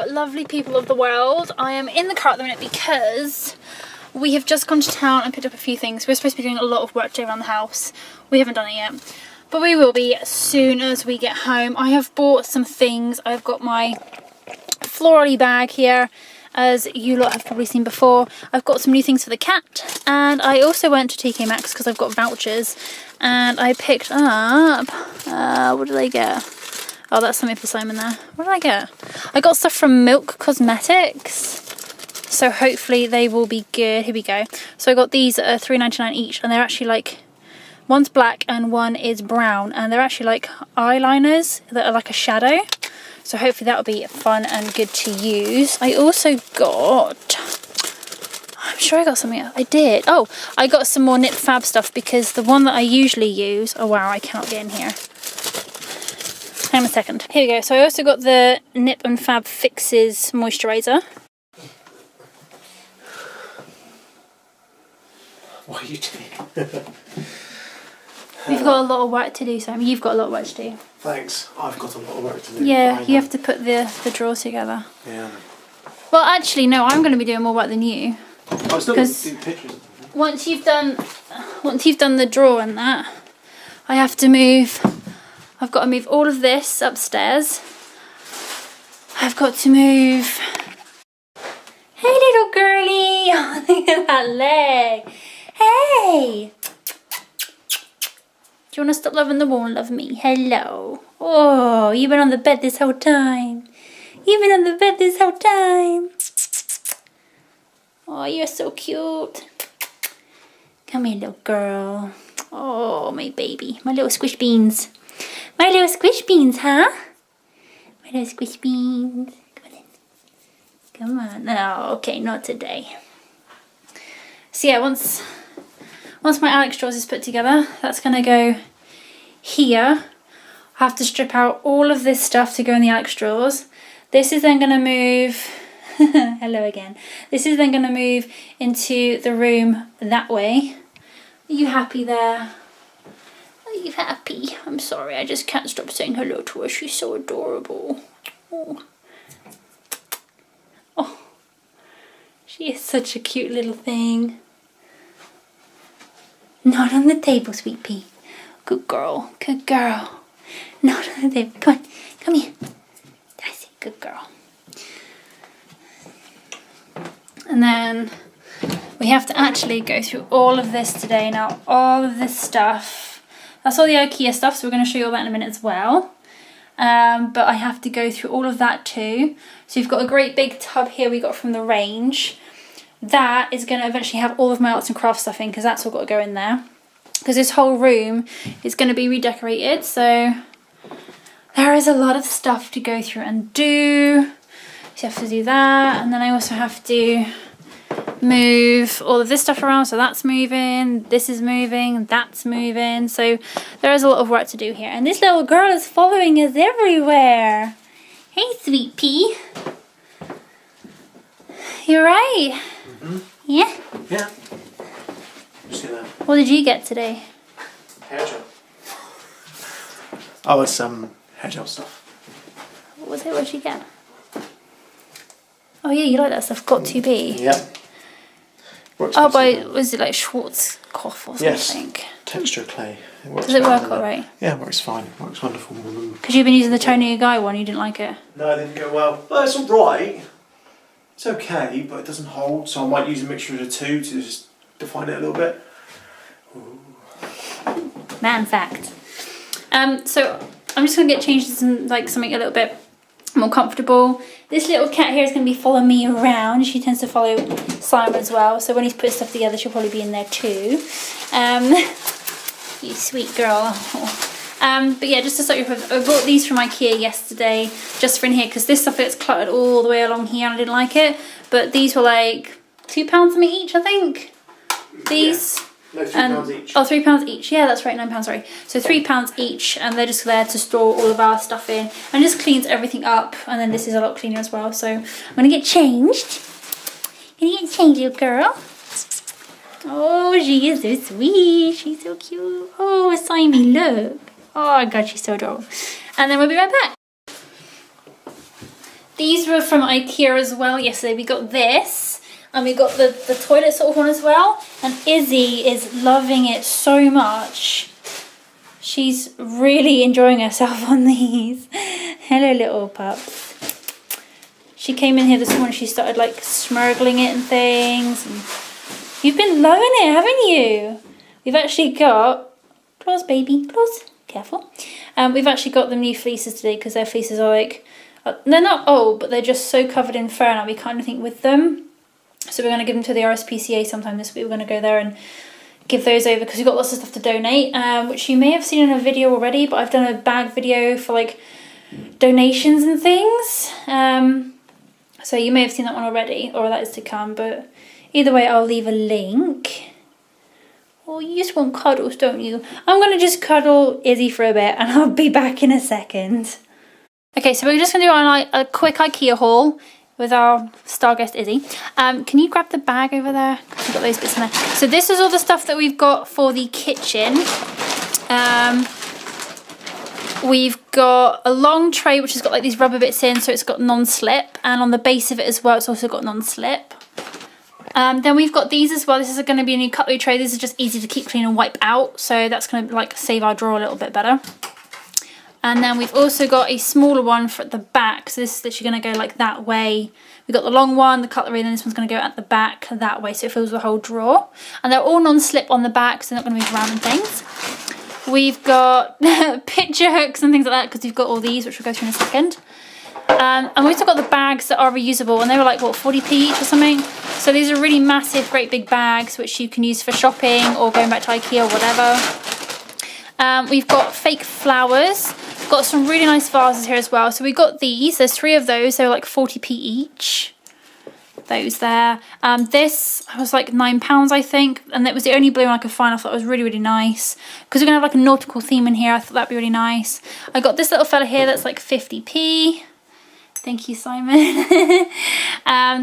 lovely people of the world. I am in the car at the minute because we have just gone to town and picked up a few things. We're supposed to be doing a lot of work today around the house. We haven't done it yet, but we will be as soon as we get home. I have bought some things. I've got my florally bag here, as you lot have probably seen before. I've got some new things for the cat, and I also went to TK Maxx because I've got vouchers, and I picked up, what did I get? Oh, that's something for Simon there. What did I get? I got stuff from Milk Cosmetics, so hopefully they will be good. Here we go. So I got these at $3.99 each, and they're actually like, one's black and one is brown, and they're actually like eyeliners that are like a shadow. So hopefully that'll be fun and good to use. I also got, I'm sure I got something else. I did. Oh, I got some more Nip Fab stuff because the one that I usually use, oh wow, I cannot get in here. Hang on a second. Here we go. So I also got the Nip and Fab Fixes moisturiser. What are you doing? We've got a lot of work to do, Sam. You've got a lot of work to do. Thanks. I've got a lot of work to do. Yeah, you have to put the drawers together. Yeah. Well, actually, no, I'm going to be doing more work than you. I still got to do pictures. Once you've done the drawer and that, I have to move. I've got to move all of this upstairs. I've got to move. Hey, little girlie! Oh, look at that leg. Hey. Do you want to stop loving the wall and love me? Hello. Oh, you've been on the bed this whole time. You've been on the bed this whole time. Oh, you're so cute. Come here, little girl. Oh, my baby. My little squish beans. My little squish beans, huh? My little squish beans. Come on in. Come on. No, okay, not today. So yeah, once my Alex drawers is put together, that's going to go here. I have to strip out all of this stuff to go in the Alex drawers. This is then going to move, hello again. This is then going to move into the room that way. Are you happy there? Are you happy? I'm sorry, I just can't stop saying hello to her. She's so adorable. Oh. Oh. She is such a cute little thing. Not on the table, sweet pea. Good girl, good girl. Not on the table. Come on, come here. That's it, good girl. And then we have to actually go through all of this today. Now, all of this stuff, that's all the IKEA stuff, so we're going to show you all that in a minute as well. But I have to go through all of that too. So you've got a great big tub here we got from the range. That is going to eventually have all of my arts and crafts stuff in, because that's all got to go in there. Because this whole room is going to be redecorated, so there is a lot of stuff to go through and do. So you have to do that, and then I also have to move all of this stuff around. So that's moving, this is moving, that's moving. So there is a lot of work to do here. And this little girl is following us everywhere. Hey, sweet pea. You're right. Mm-hmm. Yeah? Yeah. Just gonna... What did you get today? Hair gel. Oh, it's hair gel stuff. What was it? What did you get? Oh yeah, you like that stuff. Got to be. Yeah. Oh, by was it like Schwarzkopf or something? Yes. Texture clay. Does it work all right? Yeah, it works fine. It works wonderful. Because you've been using the Tony Guy one, you didn't like it. No, it didn't go well. Well, it's all right. It's okay, but it doesn't hold, so I might use a mixture of the two to just define it a little bit. Ooh. Man fact. So I'm just gonna get changed to something a little bit more comfortable. This little cat here is gonna be following me around. She tends to follow Simon as well, so when he's put stuff together, she'll probably be in there too. You sweet girl. But yeah, just to start you with, I bought these from IKEA yesterday, just for in here, because this stuff gets cluttered all the way along here and I didn't like it. But these were like £2 something each, I think. These. Yeah. No, £3 each. Oh, £3 each. Yeah, that's right, £9, sorry. So £3 each, and they're just there to store all of our stuff in. And just cleans everything up, and then this is a lot cleaner as well. So I'm going to get changed. Little girl. Oh, she is so sweet. She's so cute. Oh, Simon, look. Oh, God, she's so adorable. And then we'll be right back. These were from IKEA as well yesterday. We got this, and we got the toilet sort of one as well. And Izzy is loving it so much. She's really enjoying herself on these. Hello, little pups. She came in here this morning, she started like smirgling it and things. And you've been loving it, haven't you? We've actually got, claws baby, claws, careful. We've actually got them new fleeces today because their fleeces are like, they're not old, but they're just so covered in fur now we can't do anything with them. So we're going to give them to the RSPCA sometime this week. We're going to go there and give those over because we've got lots of stuff to donate, which you may have seen in a video already, but I've done a bag video for like donations and things. So you may have seen that one already, or that is to come, but either way I'll leave a link. Oh, you just want cuddles, don't you? I'm going to just cuddle Izzy for a bit and I'll be back in a second. Okay, so we're just going to do a quick IKEA haul with our star guest Izzy. Can you grab the bag over there? We've got those bits in there. So this is all the stuff that we've got for the kitchen. We've got a long tray which has got like these rubber bits in, so it's got non-slip, and on the base of it as well it's also got non-slip. Then we've got these as well. This is going to be a new cutlery tray. This is just easy to keep clean and wipe out, so that's going to like save our drawer a little bit better. And then we've also got a smaller one for at the back, so this is literally going to go like that way. We've got the long one, the cutlery, and then this one's going to go at the back that way, so it fills the whole drawer. And they're all non-slip on the back, so they're not going to move around and things. We've got picture hooks and things like that because we've got all these, which we'll go through in a second. And we've also got the bags that are reusable, and they were like, what, 40p each or something? So these are really massive, great big bags which you can use for shopping or going back to IKEA or whatever. We've got fake flowers. We've got some really nice vases here as well. So we got these. There's 3 of those. They were like 40p each. Those there. This was like £9, I think, and that was the only blue one I could find. I thought it was really, really nice because we're gonna have like a nautical theme in here. I thought that'd be really nice. I got this little fella here that's like 50p. Thank you, Simon.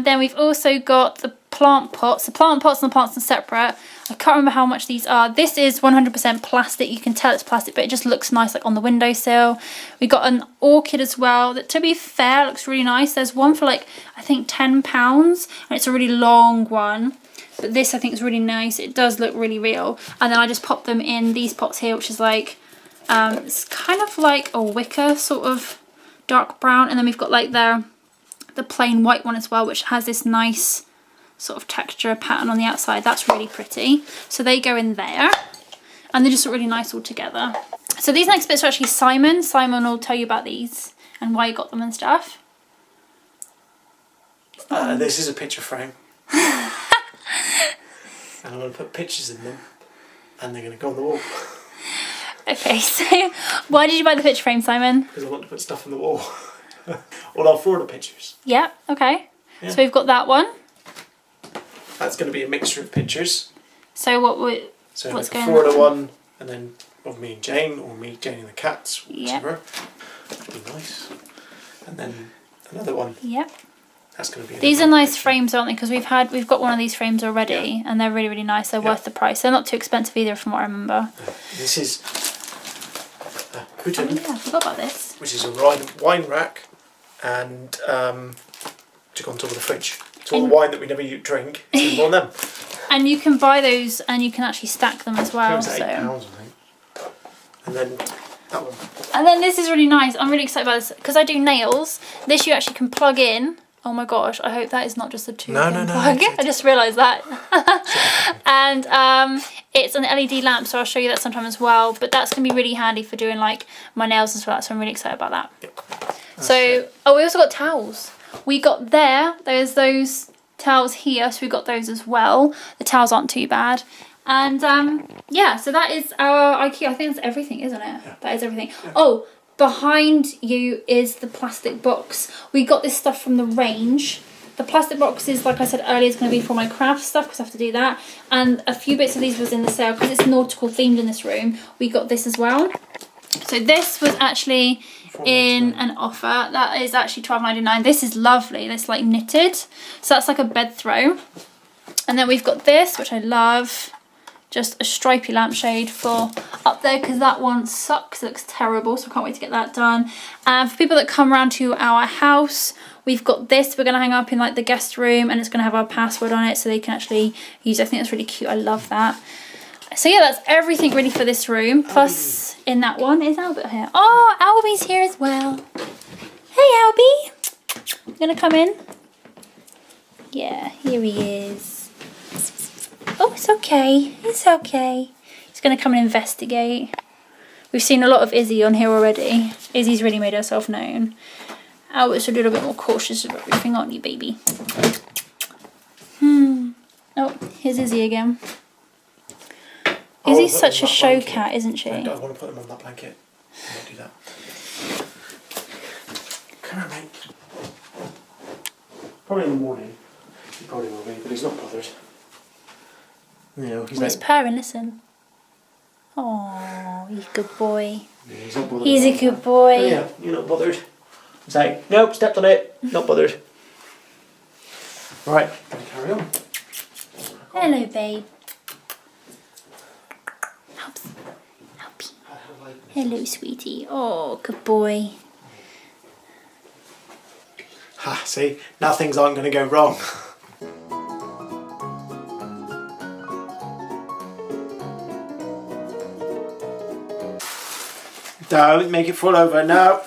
Then we've also got the plant pots. The plant pots and the plants are separate. I can't remember how much these are. This is 100% plastic. You can tell it's plastic, but it just looks nice like on the windowsill. We got an orchid as well that, to be fair, looks really nice. There's one for like, I think £10, and it's a really long one. But this I think is really nice. It does look really real. And then I just popped them in these pots here, which is like, it's kind of like a wicker sort of dark brown. And then we've got like the plain white one as well, which has this nice sort of texture pattern on the outside. That's really pretty. So they go in there and they just look really nice all together. So these next bits are actually Simon. Simon will tell you about these and why he got them and stuff. This is a picture frame. And I'm going to put pictures in them and they're going to go on the wall. Okay, so why did you buy the picture frame, Simon? Because I want to put stuff on the wall. Well, I'll forward the pictures. Yeah, okay. Yeah. So we've got that one. That's going to be a mixture of pictures. So So what's like going a Florida on? one, and then of me and Jane, or me, Jane and the cats, whichever. That'd be nice. And then another one. Yep. That's going to be. These are nice frames, aren't they? Because we've got one of these frames already, yeah. and they're really, really nice. They're worth the price. They're not too expensive either, from what I remember. This is a Hurdal, Oh, yeah, I forgot about this. which is a wine rack, and to go on top of the fridge. It's all wine that we never drink. It's on them. And you can buy those, and you can actually stack them as well. It was £8, I think. And then that one. And then this is really nice. I'm really excited about this because I do nails. This you actually can plug in. Oh my gosh! I hope that is not just a two-pin plug. I just realised that. And it's an LED lamp, so I'll show you that sometime as well. But that's gonna be really handy for doing like my nails as well. So I'm really excited about that. Yep. So we also got towels. We got there's those towels here, so we got those as well. The towels aren't too bad. And yeah, so that is our IKEA. I think that's everything, isn't it? Yeah. That is everything. Yeah. Oh, behind you is the plastic box. We got this stuff from the range. The plastic box is, like I said earlier, is going to be for my craft stuff because I have to do that. And a few bits of these was in the sale because it's nautical themed in this room. We got this as well. So this was actually in an offer. That is actually £12.99. This is lovely. This like knitted. So that's like a bed throw. And then we've got this, which I love. just a stripy lampshade for up there because that one sucks. It looks terrible, so I can't wait to get that done. And for people that come around to our house, we've got this. We're going to hang up in like the guest room, and it's going to have our password on it so they can actually use it. I think that's really cute. I love that. So yeah, that's everything really for this room. Plus in that one is Albert here. Oh, Albie's here as well. Hey Albie. You gonna come in? Yeah, here he is. Oh, it's okay. It's okay. He's gonna come and investigate. We've seen a lot of Izzy on here already. Izzy's really made herself known. Albert's a little bit more cautious of everything, aren't you, baby? Oh, here's Izzy again. Izzy's such a show cat, isn't she? I don't want to put him on that blanket. I won't do that. Come here, mate. Probably in the morning. He probably will be, but he's not bothered. You know, he's purring, listen. Oh, he's a good boy. Yeah, he's not bothered. He's a good boy. Oh, yeah, you're not bothered. It's like, nope, stepped on it. Not bothered. Right, gonna carry on. Hello, babe. Hello, sweetie. Oh, good boy. Ha, see? Now things aren't going to go wrong. Don't make it fall over now.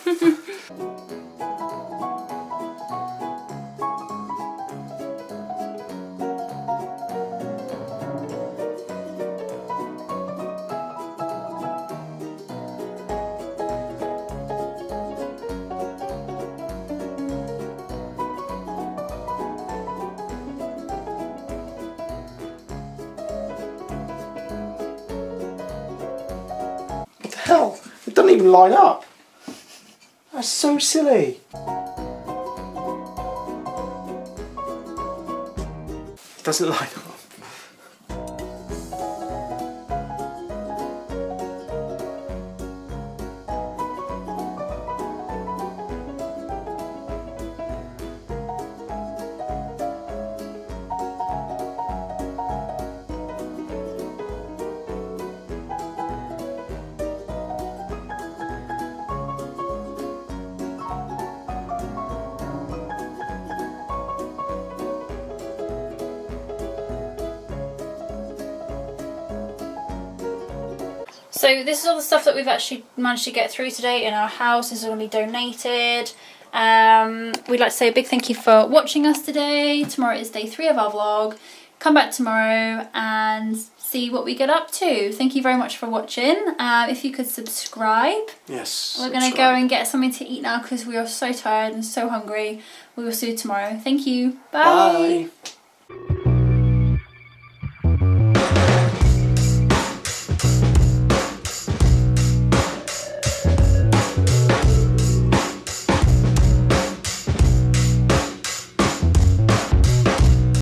What the hell? It doesn't even line up. That's so silly. It doesn't line up. So this is all the stuff that we've actually managed to get through today in our house. This is going to be donated. We'd like to say a big thank you for watching us today. Tomorrow is day 3 of our vlog. Come back tomorrow and see what we get up to. Thank you very much for watching. If you could subscribe. Yes. We're going to go and get something to eat now because we are so tired and so hungry. We will see you tomorrow. Thank you. Bye. Bye.